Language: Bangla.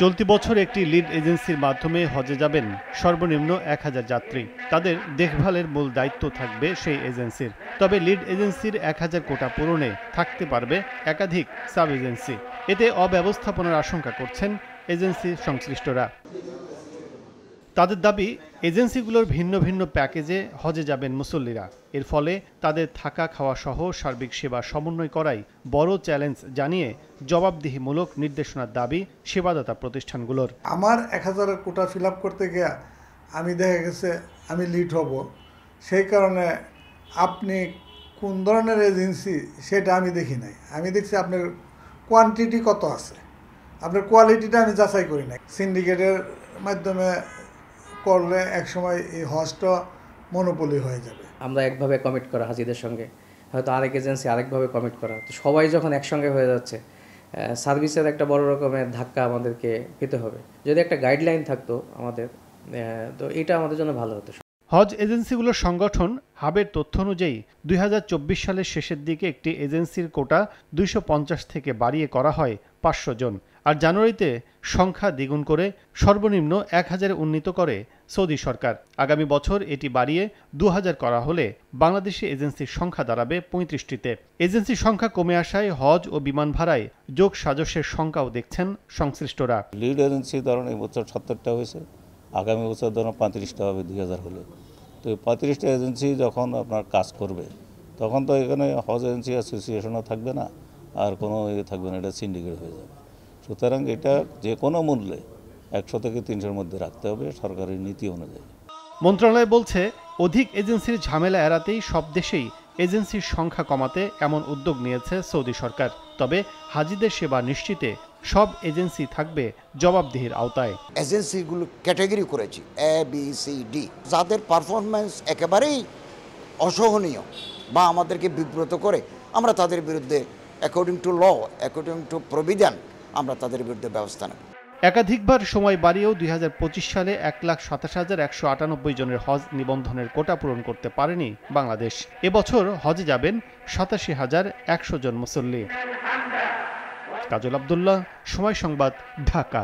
চলতি বছর একটি লিড এজেন্সির মাধ্যমে হজে যাবেন সর্বনিম্ন 1000 যাত্রী। তাদের দেখভালের মূল দায়িত্ব থাকবে সেই এজেন্সির। তবে লিড এজেন্সির 1000 কোটা পূরণে থাকতে পারবে একাধিক সাব এজেন্সি। এতে অব্যবস্থাপনার আশঙ্কা করছেন এজেন্সি সংশ্লিষ্টরা। তাদের দাবি, এজেন্সিগুলোর ভিন্ন ভিন্ন প্যাকেজে হজে যাবেন মুসল্লিরা। এর ফলে তাদের থাকা খাওয়া সহ সার্বিক সেবা সমন্বয় করাই বড় চ্যালেঞ্জ জানিয়ে জবাবদিহিমূলক নির্দেশনার দাবি সেবাদাতা প্রতিষ্ঠানগুলোর। আমার 1000 কোটা ফিল আপ করতে গিয়ে আমি দেখা গেছে আমি লিড হব, সেই কারণে আপনি কোন ধরনের এজেন্সি সেটা আমি দেখি নাই। আমি দেখছি আপনার কোয়ান্টিটি কত আছে, আপনার কোয়ালিটিটা আমি যাচাই করি নাই। সিন্ডিকেটের মাধ্যমে করলে একসময় এই হজটা মনোপলি হয়ে যাবে। আমরা একভাবে কমিট করা হাজিদের সঙ্গে, হয়তো আরেক এজেন্সি আরেকভাবে কমিট করা, তো সবাই যখন একসঙ্গে হয়ে যাচ্ছে সার্ভিসের একটা বড় রকমের ধাক্কা আমাদেরকে পেতে হবে। যদি একটা গাইডলাইন থাকতো আমাদের, তো এটা আমাদের জন্য ভালো হতো। হজ এজেন্সিগুলোর সংগঠন হাবের তথ্য অনুযায়ী 2024 সালের শেষের দিকে একটি এজেন্সির কোটা 250 থেকে বাড়িয়ে করা হয় 500 জন, আর জানুয়ারিতে সংখ্যা দ্বিগুণ করে সর্বনিম্ন 1000 উন্নীত করে সৌদি সরকার। আগামী বছর এটি বাড়িয়ে 2000 করা হলে বাংলাদেশি এজেন্সির সংখ্যা দাঁড়াবে 35টিতে। এজেন্সির সংখ্যা কমে আসায় হজ ও বিমান ভাড়ায় যোগ সাজসের সংখ্যাও দেখছেন সংশ্লিষ্টরা। লিড এজেন্সি ধরুন এই বছর 70টা হয়েছে, আগামী বছর ধরুন 35টা হবে 2000 হলে। তো 35টা এজেন্সি যখন আপনার কাজ করবে তখন তো এখানে হজ এজেন্সি অ্যাসোসিয়েশনও থাকবে না, আর কোনো থাকবে না, এটা সিন্ডিকেট হয়ে যাবে। সুতরাং এটা যে কোনো মূল্যে 100 থেকে 300-র মধ্যে রাখতে হবে সরকারের নীতি অনুযায়ী। মন্ত্রণালয় বলছে, অধিক এজেন্সির ঝামেলা এড়াতেই সব দেশেই এজেন্সির সংখ্যা কমাতে এমন উদ্যোগ নিয়েছে সৌদি সরকার। তবে হাজিদের সেবা নিশ্চিতে সব এজেন্সি থাকবে জবাবদিহির আওতায়। এজেন্সিগুলো ক্যাটাগরি করেছি A, B, C, D, যাদের পারফরমেন্স একেবারেই অসহনীয় বা আমাদেরকে বিব্রত করে, আমরা তাদের বিরুদ্ধে according to law, according to provision আমরা তাদের বিরুদ্ধে ব্যবস্থা নেব। একাধিকবার সময় বাড়িয়েও 2025 সালে 1,27,198 জনের হজ নিবন্ধনের কোটা পূরণ করতে পারেনি বাংলাদেশ। এবছর হজে যাবেন 87,100 জন মুসল্লি। কাজল আব্দুল্লাহ, সময় সংবাদ, ঢাকা।